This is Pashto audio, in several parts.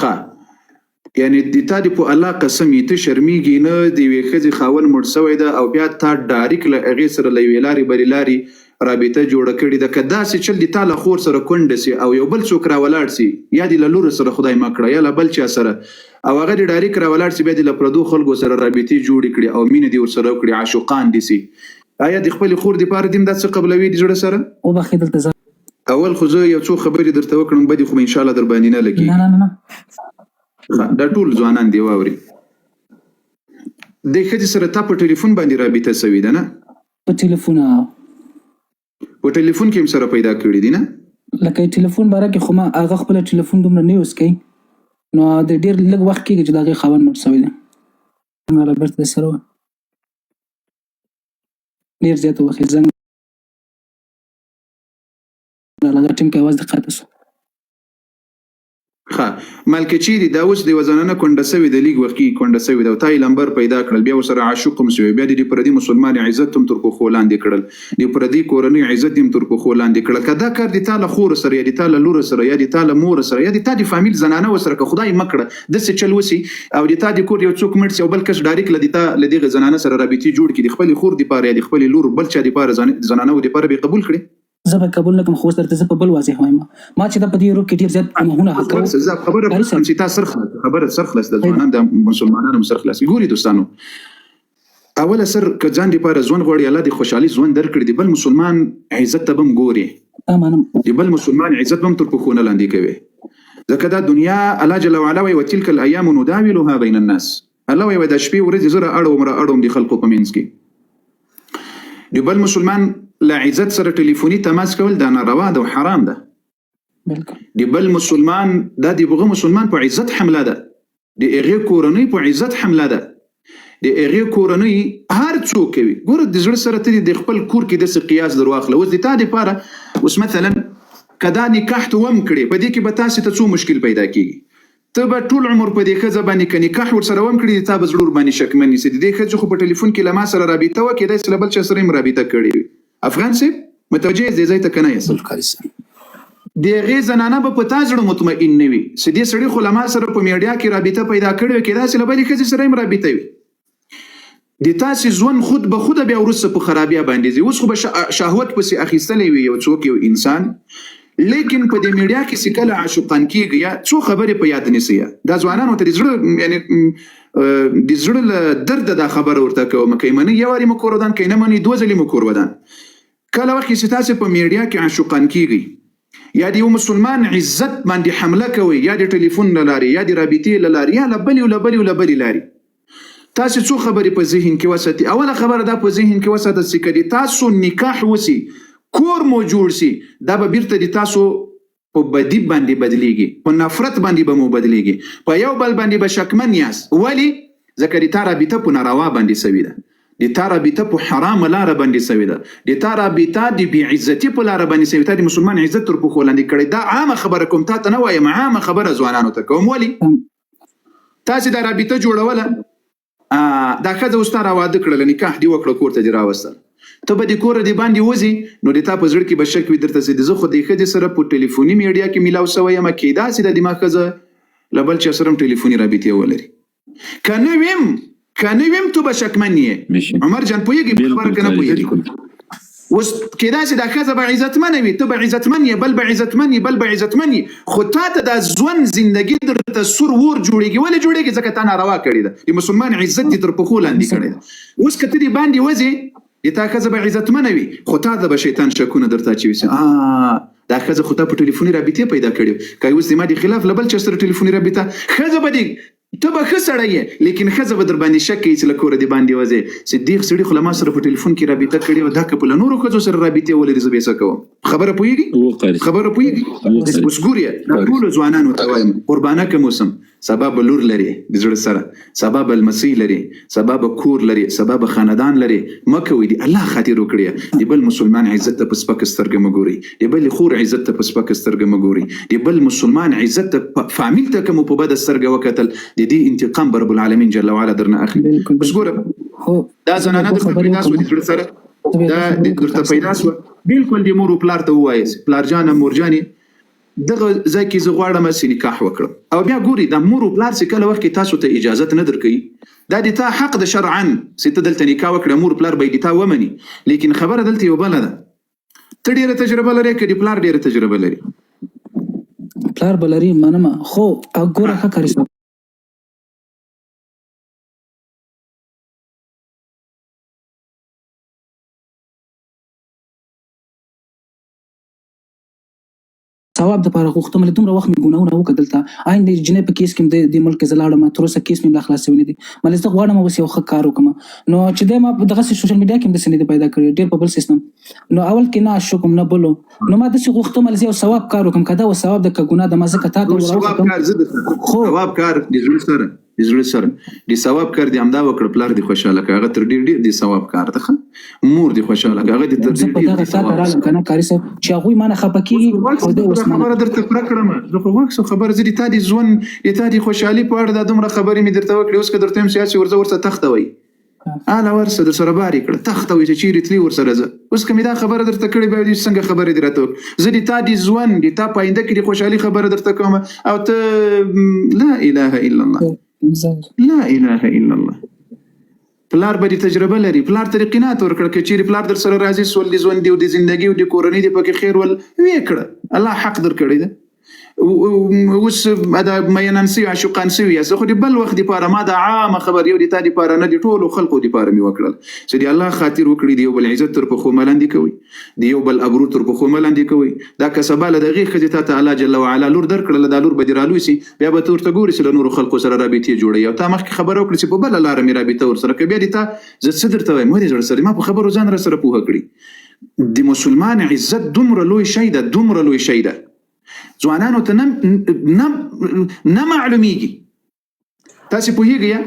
ښه یعنی د تا د په الله قسم یې ته شرمیږي نه د یوې ښځې خاوند مړ شوی ده او بیا تا ډایرکټ له هغې سره له یوې لارې بلې لارې رابطه جوړه کړې ده. که داسې چل د تا له خور سره کونډه سي او یو بل څوک راولاړ سي یا د له لور سره خدای مه کړه یا له بل چا سره او هغه د ډایرکټ راولاړ سي بیا د له پردو خلکو سره رابطې جوړې کړي او مینه دې ورسره وکړي عاشقان دي سي، آیا د خپلې خور دپاره دې هم دا څه قبلوي د زړه سره؟ وبخښئ دلته زه اول خو زه یو څو خبرې درته وکړم بدې خو به انشاءالله در باندې نه لګېږي. دا ټول ځوانان دی واوري دې ښځې سره تا په ټلیفون باندې رابطه سوې ده نه؟ په ټلیفون په ټلیفون کې هم سره پیدا کړي دي نه؟ لکه ټلیفون باره کې خو ما هغه خپله ټلیفون دومره نه یوز کوي نو د ډېر لږ وخت کېږي چې د هغې خاوند مړ شوی دی هماغه بېرته د سره وه ډېر زیاته وخت یې زنګ هغه ټیم کې اواز دې قاطع شو. ښه مالکه چیرې دا اوس د یوه زنانه کونډه سوې ده لږ وخت کې کونډه سوې ده او تا یې لمبر پیدا کړل بیا ورسره عاشق هم سوې بیا د پردي مسلمان عزت هم تر پښو لاندې کړل د پردي کورنۍ عزت هم تر پښو لاندې کړل. که دا کار د تا له خور سره یا د تا له لور سره یا د تا له مور سره یا د تا د فامیل زنانه ورسره که خدای مه کړه داسې چل وسي او د تا د کور یو څوک مړ سي او بل کس ډایرکټ له د تا له دغې زنانه سره رابطې جوړ کړي د خپلې خور دپاره یا د خپلې لور بل چا دپاره زنانو دپاره به یې قبول کړي. زه به قبول نه کړم خو اوس درته زه په بل واضح وایم ما چې دا په دې روغ کې ډېر زیات ګناهونه حق خبره چې تا سر خلاص د ځوانان د مسلمانانو سر خلاص ګوري دوستانو اوله سر که ځان دپاره ژوند غواړي الله د خوشحالي ژوند درکړي د بل مسلمان عزت ته به هم ګوري د بل مسلمان عزت به هم تر پښو نه لاندې کوي ځکه دا دنیا الله جل وعلا وایي وتلک الایام نداولها بین الناس الله وایي دا شپې ورځې زه اړوم د خلکو په منځ کې د بل مسلمان له عزت سره ټلیفوني تماس کول دا ناروا ده او حرام ده. د بل مسلمان دا د بغه مسلمان په عزت حمله ده د هغې کورنۍ په عزت حمله ده د هغې کورنۍ هر څوک کوي ګوره د زړه سره ته د خپل کور کې داسې قیاس در واخله اوس د تا دپاره اوس مثلا که دا نکاح ته وم کړې په دې کې به تاسې ته څو مشکل پیدا کېږي ته به ټول عمر په دې ښځه باندې که نکاح ورسره وم کړي تا به زړه ورباندې شکمن نیسي د دې ښځې خو په ټلیفون کې له ما سره رابطه وه کېدای سي له بل چا سره هم رابطه کړې وي. افغان صاحب متوجه دې ځای ته که نه یاست د هغې زنانه به په تا زړه مطمئن نه وي چې دې سړي خو له ما سره په میډیا کې رابطه پیدا کړې وي کېدای سي له بلې ښځې سره هم رابطه وي د تاسې ژوند خود به خوده بیا وروسته په خرابیا باندې ځي اوس خو به شهوت پسې اخیستلی وي یو څوک یو انسان لیکن په دې میډیا کې چې کله عاشقان کېږي یا څو خبرې په یاد نیسي دا ځوانانو ته د زړه یعنی د زړه له درده دا خبره ورته کوم که یې منئ یو وارې مو کور ودان که یې نه منئ دوه ځلې مو کور ودان کله وخت چې تاسې په میډیا کې عاشقان کېږئ یا د یو مسلمان عزت باندې حمله کوئ یا د ټلیفون له لارې یا د رابطې له لارې یا له بلې لارې تاسې څو خبرې په ذهن کې وساتئ. اوله خبره دا په ذهن کې وساته چې که د تاسو نکاح وسي کور مو جوړ سي دا به بیرته د تاسو په بدي باندې بدلیږي په نفرت باندې به مو بدلیږي په یو بل باندې به شکمن یاست ولې ځکه د تا رابطه په ناروا باندې سوي ده د تا رابطه په حرامه لاره باندې سوي ده د تا رابطه د بې عزتي په لاره باندې سوي تا د مسلمان عزت تر پښو لاندې کړی دا عامه خبره کوم تا ته نه وایم عامه خبره ځوانانو ته کوم ولې تاسې دا رابطه جوړوله دا ښځه اوس تا راواده کړله نکاح دې وکړه کور ته دې راوستل ته به د کوره دې باندې وځې نو د تا په زړه کې به شک وي درته چې زه خو د ښځې سره په ټلیفوني میډیا کې میلاو سوی یم کېدای سي د دې ما ښځه له بل چا سره هم ټلیفوني رابطې ولري که نه ویم تو به شکمن یې عمر جان پوهېږي په خبره که نه پوهېږي اوس کېدای سي دا ښځه به عزتمنه وي ته به عزتمن یې بل به عزتمن یې خو تا ته دا ژوند زندګي درته سور ور جوړېږي ولې جوړېږي ځکه تا ناروا کړې ده د مسلمان عزت دې تر پښو لاندې کړی ده اوس که ته دې باندې وځې د تا ښځه به عزتمنه وي خو تا ته به شیطان شکونه درته اچوي دا ښځه خو تا په ټلیفوني رابطې پیدا کړې که اوس د ما د خلاف له بل چا سره ټلیفوني رابطه ښځه به دې ته به ښه سړی یې لیکن ښځه به در باندې شک کوي چې له کوره دې باندې وځې چې دې سړي خو له ما سره په ټلیفون کې رابطه کړې وه دا که په له نورو ښځو سره رابطې ولري زه به یې څه کوم خبره پوهېږي اوس ګورې ټولو ځوانانو ته وایم قربانه که موسم سبا به لور لري د زړه سره سبا به لمسۍ لري سبا به کور لري سبا به خاندان لري مه کوئ د الله خاطر وکړئ د بل مسلمان عزت ته په سپکه سترګه مه ګورئ د بلې خور عزت ته په سپکه سترګه مه ګورئ د بل مسلمان عزت ته فامیل ته که مو په بده سترګه وکتل د دې انتقام به رب العالمین جل وعلا درنه اخلي. اوس ګوره دا زنانه درته پیدا سوه د زړه سره دا درته پیدا سوه بلکل د مور و پلار ته ووایاست پلار جانه مور جانې دغه ځای کې زه غواړم چې نکاح وکړم او بیا ګوري د مور او پلار چې کله وخت کې تاسو ته اجازه نه درکوي دا د تا حق د شرعاً چې ته دلته نکاح وکړه مور پلار به دې تا ومني لیکن خبره دلته یو بله ده ته ډېره تجربه لرې که د پلار ډېره تجربه لري پلار به لري منمه خو ګوره ښه کاري صاحب ثواب دپاره غوښتم دومره وخت مې ګناهونه وکړه دلته آین د جنۍ په کیس کې د ملک زه لاړم تر اوسه کیس مې لا خلاص شوی نه دی مله زه غواړم اوس یو ښه کار وکړم نو چې دی ما په دغسې سوشل میډیا کې هم داسې نه دی پیدا کړی ډېر په بل سیستم نو اول کې نه اشک کوم نه بلو نو ما داسې غوښتم زه یو ثواب کار وکړم که دا و ثواب ده که ګناه ده ما ځکه تا ته ثواب کار زه د ثواب کار د زړه سره د ثواب کار دی همدا وکړه پلار دې خوشحاله که هغه تر ډېر د ثواب کار ده مور دې خوشحاله که هغه دې تر زه په دغه تا ته رالم که نه کاري صاحب چې هغوی مانه خفه کېږي او دی اوس خبره درته پوره کړم زه خو واکسو خبره زه د تا د ژوند د تا د خوشحالي په اړه دا دومره خبرې مې درته وکړې اوس که درته یم سیاسي ورځه ورڅه تختوئ اله ورسه در سره بار کړه تختوئ چې چیرې تلي ورسره زه اوس که مې دا خبره درته کړې بیا دې څنګه خبرې دې راته وکړې زه د تا د ژوند د تا په آینده کې د خوشحالي خبره درته کوم او ته لا اله الا الله لا اله الا الله پلار به دې تجربه لري پلار ته قناعت ورکړه که چیرې پلار در سره راضي سول د ژوند او د زندګي او د کورنۍ د پکې خیر ول ویې کړه الله حق در کړی ده اوس دا مینان سوي عاشقان سوي زه خو د بل وخت دپاره ما د عامه خبر یو د تا دپاره نه د ټولو خلقو دپاره مې وکړل چې د الله خاطر وکړي د یو بل عزت تر پښو ملاندې کوي د یو بل ابرو تر پښو ملاندې کوي دا کسبه له دغې ښځې تا ته الله جل وعلا لور درکړله دا لور به دې رالوی سي بیا به ته ورته ګورې چې له نورو خلقو سره رابطې جوړوي او تا مخکې خبره وکړه چې په بله لاره مې رابطه ورسره که بیا دې تا زه څه درته وایم ولې زړه سره ما په خبرو ځان را سره پوهه کړي د مسلمان عزت دومره لوی شی ده دومره لوی شی ده ځوانانو ته نه معلومیږي تاسې پوهیږئ یا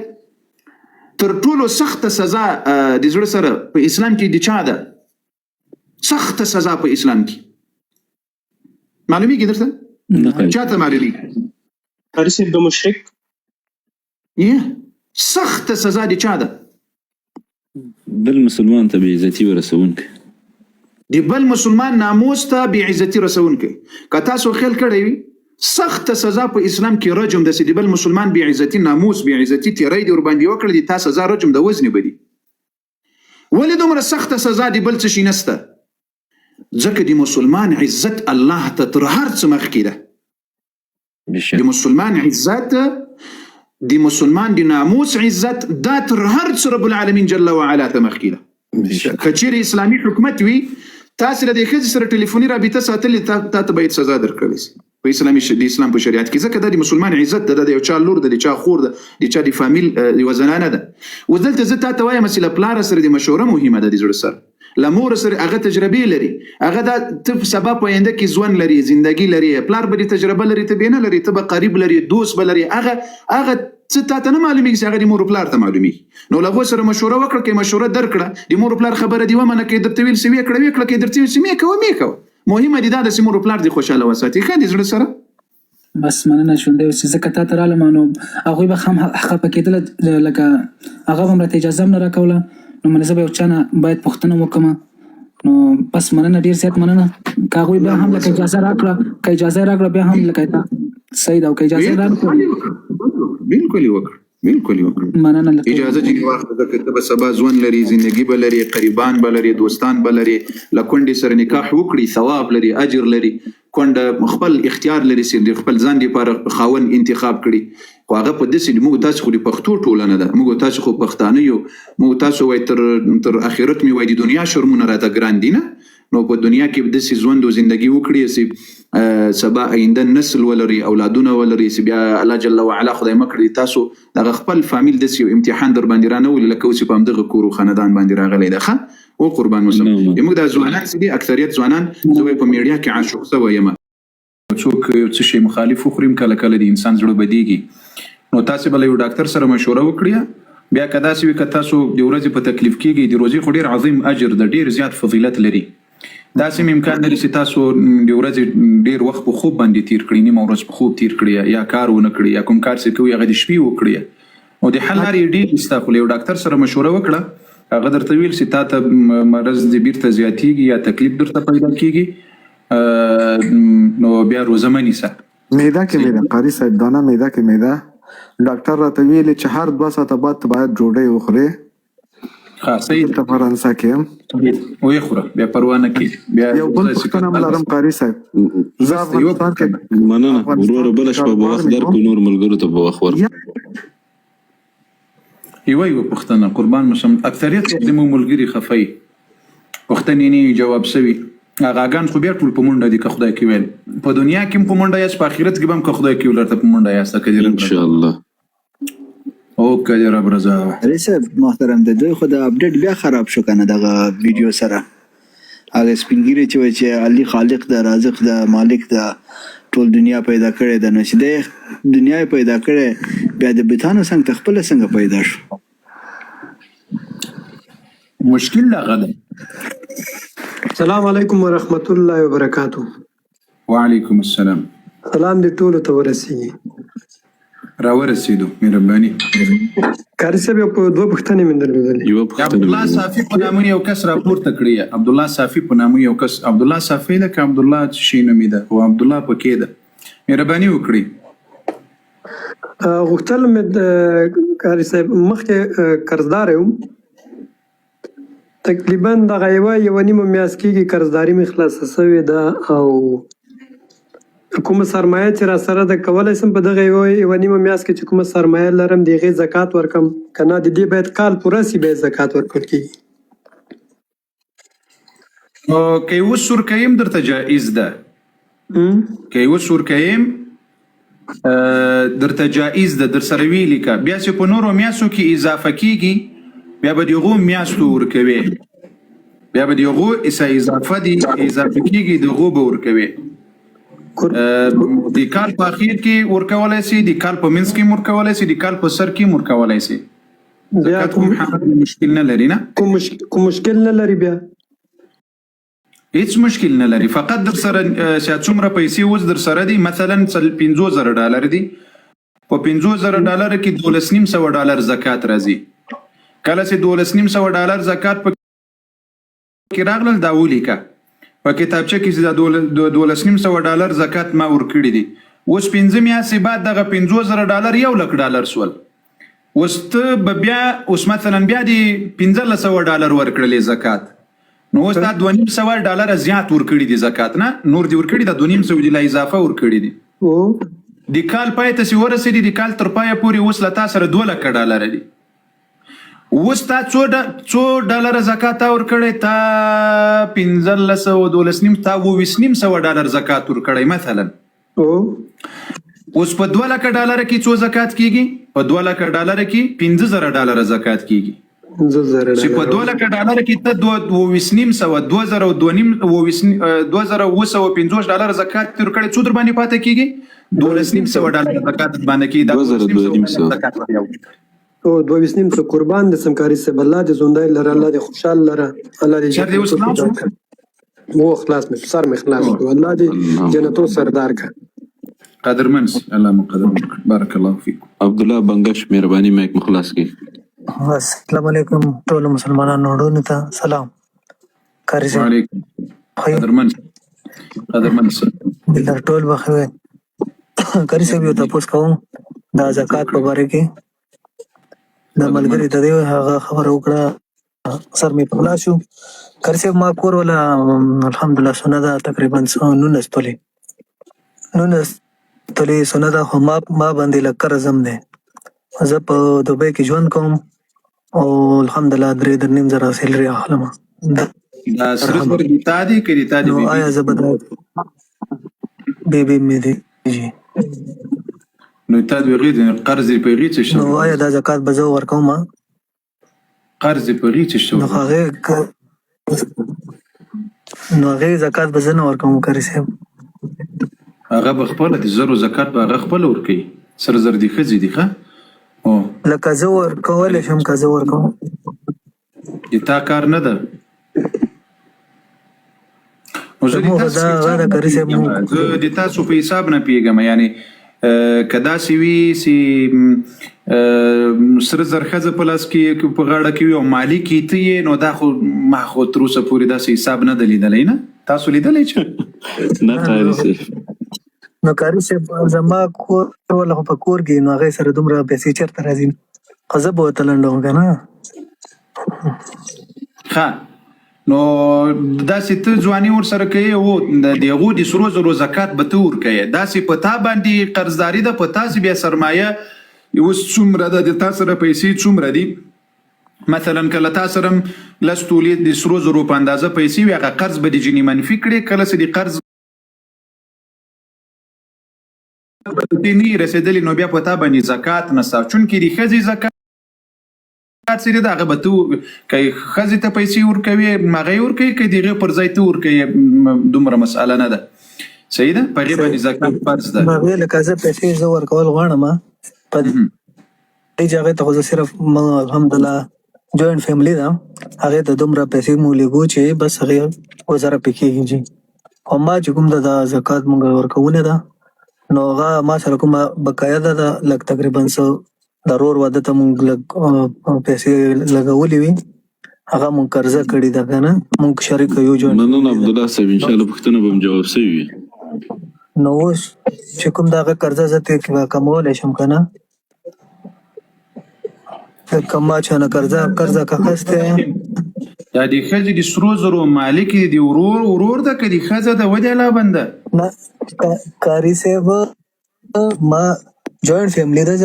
تر ټولو سخته سزا د زړه سره په اسلام کې د چا ده سخته سزا په اسلام کې معلومیږي درته چاته معلومیږي قاری صاحب د مشرک سخته سزا د چا ده بل مسلمان ته بې عزتي ورسونکی د بل مسلمان ناموس ته بې عزتي رسونکی که تاسو خیال کړی وي سخته سزا په اسلام کې رجم ده چې د بل مسلمان بې عزتي ناموس بې عزتي تیری دې ورباندې وکړه د تا سزا رجم د وزنې به دي ولې دومره سخته سزا د بل څه شي نسته ځکه د مسلمان عزت الله ته تر هر څه مخکې ده د مسلمان عزت د مسلمان د ناموس عزت دا تر هر څه رب العالمین جل وعلا ته مخکې ده که چیرې اسلامي حکومت وي تاسې له دې ښځې سره ټلیفوني رابطه ساتلې تا ته باید سزا درکړلی سي په د اسلام په شریعت کې ځکه دا د مسلمان عزت ده د یو چا لور ده د چا خور ده د چا د فامیل یوه زنانه ده اوس دلته زه تا ته وایم چې له پلاره سره د مشوره مهمه ده د زړه سره له مور سره هغه تجربې لري هغه دا ته سبا په آینده کې ژوند لري زندګي لري پلار به د تجربه لري ته به نه لري ته به قریب لري دوست به لري هغه څه تا ته نه معلومیږي چې هغه د مور پلار ته معلومیږي نو له هغو سره مشوره وکړه که مشوره درکړه د مور پلار خبره دې ومنه که یې درته ویل سي ویې کړه که یې درته ویل سي مې کوه مهمه دي دا ده چې مور پلار دې خوشحاله وساتي ښه د زړه سره بس مننه شونډی اوس چې ځکه تا ته رالم نو هغوی به هم خفه کېدله لکه هغه به هم راته اجازه هم نه راکوله نو منې زه به یو چا نه باید پوښتنه وکړم نو بس مننه ډېر زیات مننه که هغوی بیا هم لکه اجازه راکړه که اجازه یې راکړه بیا هم لکه صحیح ده او که اجازه یې راکړه بالکل یې وکړه بالکل یې وکړه مننه اجازه چې واخله ځکه ته به سبا ژوند لري زندګي به لري قریبان به لري دوستان به لري له کونډې سره نکاح وکړي ثواب لري اجر لري کونډه خپل اختیار لري چې د خپل ځان لپاره خاوند انتخاب کړي خو هغه په داسې موږ تاسو خو د پښتو ټولنه ده موږ تاسو خو پښتانه یو موږ تاسو وایي تر آخرت مې وایي د دنیا شرمونه راته ګران دي نه نو په دنیا کې داسې ژوند او زندګي وکړي چې سبا آینده نسل ولري اولادونه ولري چې بیا الله جل وعلا خدای مکړي تاسو دغه خپل فامیل داسې یو امتحان در باندې رانولي لکه اوس په همدغه کور او خاندان باندې راغلی ده ښه او قربان وسم موږ دا ځوانان چې دي اکثریت ځوانان زه په میډیا کې عاشق سوی یم څوک یو څه شی مخالف وخوریم کله کله د انسان زړه بدیږي نو تاسو به له یو ډاکټر سره مشوره وکړئ بیا که داسې وي که تاسو د ورځې په تکلیف کېږئ د روزي خو ډېر عظیم اجر ده ډېر زیات فضیلت لري داسې هم امکان لري چې تاسو د ورځې ډېر وخت په خوب باندې تیر کړئ نیمه ورځ په خوب تیر کړئ یا کار ونه کړئ یا کوم کار چې کوئ هغه د شپې وکړئ نو د حل لارې ډېرې شته خو له یو ډاکټر سره مشوره وکړه هغه درته ویل چې تا ته مرض دې بیرته زیاتېږي یا تکلیف درته پیدا کېږي نو بیا روزه مه نیسه. معده کې معده قاری صاحب دانه معده کې معده ډاکټر راته ویلي چې هر 2 ساعته بعد ته باید ډوډۍ وخورې. ښه صحیح دلته فرانسه کې یم. ویې خوره بیا پروا نه کوي. بیا یو بل پوښتنه هم لرم قاری صاحب. زه افغانستان کې مننه وروره بله شپه به وخت درکړو نور ملګرو ته به وخت ورکړو. یوه پوښتنه قربان مشم اکثریت زموږ ملګري خفه پوښتنې نه جواب سوي غاګان خو بیا ټول په منډه دي که خدای کې ویل په دنیا کې هم په منډه یاست په آخرت کې به هم که خدای کې ویل ورته په منډه یاست انشاءالله. اوکې رب رضا علي صاحب محترم دی دوی خو د اپډیټ بیا خراب شو کنه دغه ویډیو سره هغه سپینګیری چې وایي چې علي خالق د رازق د مالک د ټول دنیا پیدا کړې ده نو چې د دنیا پیدا کړې بیا د بتانو څنګه خپل څنګه پیدا شو مشکل لا غدا. السلام علیکم ورحمت الله وبرکاتہ. وعلیکم السلام. سلام دې ټولو ته ورسیږي. راورسېدو مهرباني. کاري صاحب یو په 2 پوښتنې مې درلودلې. عبد الله صافي په نامه یو کس راپورته کړی عبد الله صافي په نامه یو کس عبد الله صافي ده که عبد الله شي نومې ده او عبد الله پکې ده مهرباني وکړي. غوښتل مې کاري صاحب مخکې قرضدار یم تقریبا دغه یوه نیمه میاشت کېږي قرضداري مې خلاصه سوې ده او کومه سرمایه چې را سره ده کولی شم په دغه یوه نیمه میاشت کې چې کومه سرمایه لرم د هغې زکات ورکړم که نه د دې باید کال پوره سي بیا زکات ورکول کېږي. که یې اوس ورکویم درته جایز ده که یې اوس ورکویم درته جایز ده در سره ویې لیکه بیا چې په نورو میاشتو کې اضافه کېږي بیا به د هغو میاشتو ورکوې بیا به د هغو اضافه کېږي د هغو به ورکوې د کال په اخیر کې ورکولی سي د کال په منځ کې ورکولی سي د کال په سر کې ورکولی سي زکات کوم مشکل نه لري نه کوم مشکل نه لري بیا هیڅ مشکل نه لري فقط در سره چې څومره پیسې اوس در سره دي مثلا $50,000 دي په $50,000 کې $12,500 زکات راځي کله چې $12,500 زکات په کې راغلل دا ولیکه په کتابچه کې دا $12,500 زکات ما ورکړي دي اوس 5 میاشتې بعد دغه $50,000 $1,00,000 سول اوس ته بیا اوس مثلا بیا د $1,500 ورکړلې زکات نو اوس دا $2,500 زیات ورکړي دي زکات نه نور دي ورکړي دا $2,500 دی لا اضافه ورکړي دي د کال پای ته چې ورسېدي د کال تر پایه پورې اوس له تا سره $2,00,000 دي اوس تا $2 زکات ورکړی تا $15,000 تا $22,500 زکات ورکړی مثلا اوس په $2,00,000 کې څو زکات کیږي په $2,00,000 کې $5,000 زکات کیږي چې په $2,00,000 کې ته $2,250 زکات ورکړی څو در باندې پاتې کیږي $2,500 زکات باندې کیږي زکات $2,500 قربان دې سمکاري صاحب الله دې ژوندی لره الله دې خوشحال لره الله دې و خلاص مې سر مې خلاص الله دې جنتو سردار کا قدرمن الله مقدر بارک الله فیکم. عبد الله بنگش مهرباني مایک مخلص کی. السلام علیکم ټول مسلمانانو وروڼو ته سلام. کاری صاحب وعلیکم قدرمن دلته ټول بخوي کاری صاحب یو تاسو کوم دا زکات په اړه کې د ملګری ته دی هغه خبر وکړه سر مې په خلاص شو کاری صاحب ما کور ولا الحمدلله سندا تقریبا 19 تولې سندا خو ما باندې لکه رزم دی زه په دوبۍ کې ژوند کوم او الحمدلله 3.5 سیلري اخلم دا سره د تادي کې د تادي نو آیا زه به بیبي مې دی نو تادي غیر قرض په غیر څه شو نو آیا دا زکات به زه ورکوم قرض په غیر څه شو نو هغه زکات به زه نه ورکوم کاری صاحب هغه بخپل د زرو زکات به هغه خپل ورکي سر زر دي خزي دي ښه او لکه زه ورکول شم که زه ورکوم تا کار نه ده زه د تاسو په حساب نه پیږم یعنی کدا سی وی سی سر زرخزه پلاس کې په غاړه کې او مالی کې ته نو دا خو ما خو تر اوسه پورې دا حساب نه دلیدلې نه تاسو لیدلی چې نه قاری صاحب نو کاری صاحب زما کور ولا خو په کور کې نو هغه سره دومره پیسې چیرته راځي خو زه به ورته لنډوم که نه ښه نو داسې ته ځواني ورسره کوې او د هغو د سرو زرو زکات به ته ورکوې داسې په تا باندې قرضداري ده په تاسې بیا سرمایه اوس څومره ده د تا سره پیسې څومره دي مثلا کله تا سره لس تولې د سرو زرو په اندازه پیسې وي هغه قرض به د جنې منفي کړې کله چې د قرض نه رسېدلې نو بیا په تا باندې زکات نشته چونکې د ښځې زکات سری دا هغه به ته که ښځې ته پیسې ورکوي هغه یې ورکوي که د هغې پر ځای ته ورکوي دومره مسئله نه ده صحیح ده په هغې باندې زکات فرض ده هغې لکه زه پیسې زه ورکول غواړم په دې چې هغې ته خو زه صرف الحمدلله جوینټ فیملي ده هغې ته دومره پیسې مو لېږو چې بس هغې ګزاره پرې کېږي او ما چې کوم ده دا زکات مونږ ورکونه ده نو هغه ما سره کومه بقایا ده لږ تقریبا څه د رور واده ته مونږ لږ پیسې لګولې وي هغه مونږ قرضه کړې ده که نه مونږ شریک یو جوړ مننه عبدالله صاحب انشاءالله پوښتنه به هم جواب شوي وي نو اوس چې کوم د هغه قرضه زه ترې کمولی شم که نه که ما چانه قرضه که اخیستی دا د ښځې د سرو زرو مالک د ورور ده که د ښځه ده ودې الله بنده نه کاري صاحب ما جوینټ فیملی ده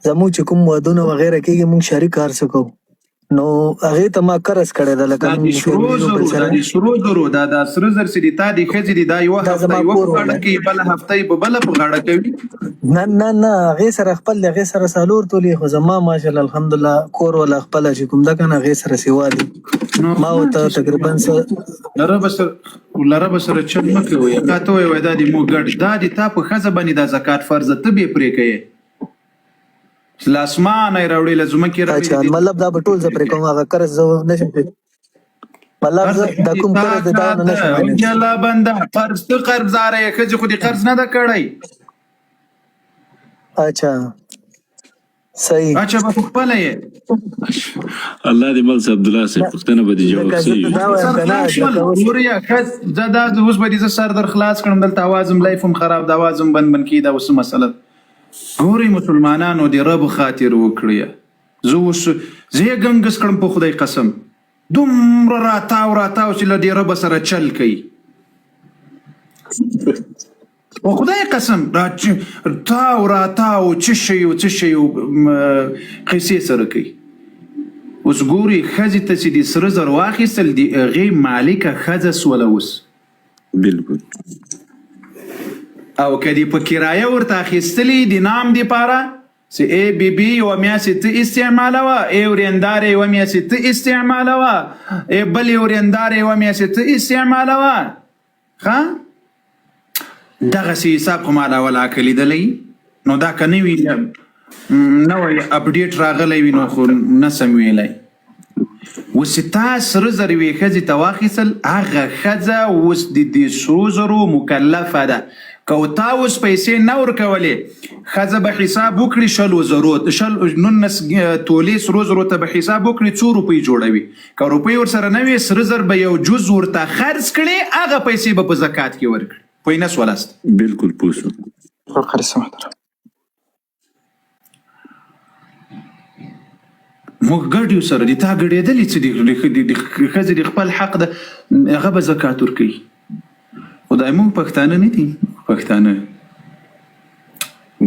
زموږ چې کوم ودونه وغیره کېږي موږ شریک کار څه کوو نو هغې ته ما قرض کړی ده لکه دا د سرو زرو دا د سره زر چې د تا د ښځې دي دا یوه هفته یوه په غاړه کوي بله هفته یې په بله په غاړه کوي نه هغې سره خپل دی هغې سره څلور تولې خو زما ماشاءالله الحمدلله کور والا خپله چې کوم ده که نه هغې سره سیوا دي ما ورته تقریبا لره به سره چل مه کوئ تا ته وایي دا د مو ګډ دا د تا په ښځه باندې دا زکات فرض ده ته بې پرې کوې له اسمانه یې راوړې له ځمکې اچھا مطلب دا به ټول زه پرې کوم هغه قرض زه نشم پرې مطلب دا کوم قرض دی دا نه نشم یا الله بنده قرض ته قرضداره یې ښځې خو دې قرض نه ده کړی اچھا صحیح اچھا به خپله یې الله دې مل عبدالله صاحب پوښتنه به دې جواب شوي وي ګورې زه دا اوس به دې زه سر در خلاص کړم دلته اواز هم لایف هم خراب د اواز هم بند کېږي دا اوس مسله ګورئ مسلمانانو د رب خاطر وکړئ زه اوس زه یې ګنګس کړم په خدای قسم دومره راتاو چې له دې رب سره چل کوي په خدای قسم راتاو څه شی قیسې سره کوي اوس ګورئ ښځې ته چې د سره زر واخیستل د هغې مالکه ښځه سوله اوس بالکل او که دې په کرایه ورته اخیستلي د نام دپاره چې ای بی بي یوه میاشتې ته استعمالوه ای ورېنداره یوه میاشتې ته استعمالوه ای بل ورېنداره یوه میاشتې ته استعمالوه ښه دغسې حساب خو ما لا ولا که لیدلی نو دا که نوي اپډیټ راغلی وي نو خو نسم ویلی اوس چې تا سره زر یوې ښځې ته واخیستل هغه ښځه اوس د دې سرو زرو مکلفه ده که تا اوس پیسې نه ورکولې ښځه به حساب وکړي 19 تولې سرو زرو ته به حساب وکړي 2 روپۍ جوړوي که روپۍ ورسره نه وي سره زر به یو جز ورته خرڅ کړي هغه پیسې به په زکات کې ورکړي پوه نه سولاست بالکل پوه شو موږ ګډ یو سره د تا ګډېدلې څه دي ښځې د خپل حق ده هغه به زکات ورکوي خدای موږ پښتانه نه دي پښتانه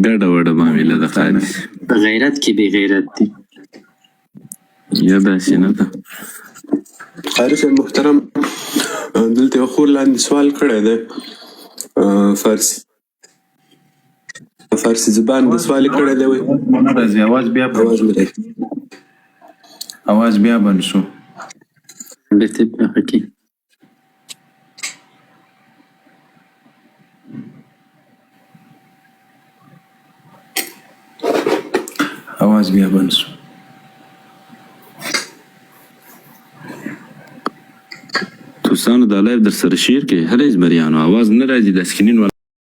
ګډه وډه معامله ده قاري په غیرت کې بې غیرت دي یا داسې نه ده قاري صاحب محترم دلته یو خور لاندې سوال کړی دی فارسي زبان د سوال کړی دی اواز بیا بند شو بهته په کې اواز بیا بند شو دوستانو دا لایو در سره شیر کې هله زمریانو اواز نه راځي د سکرین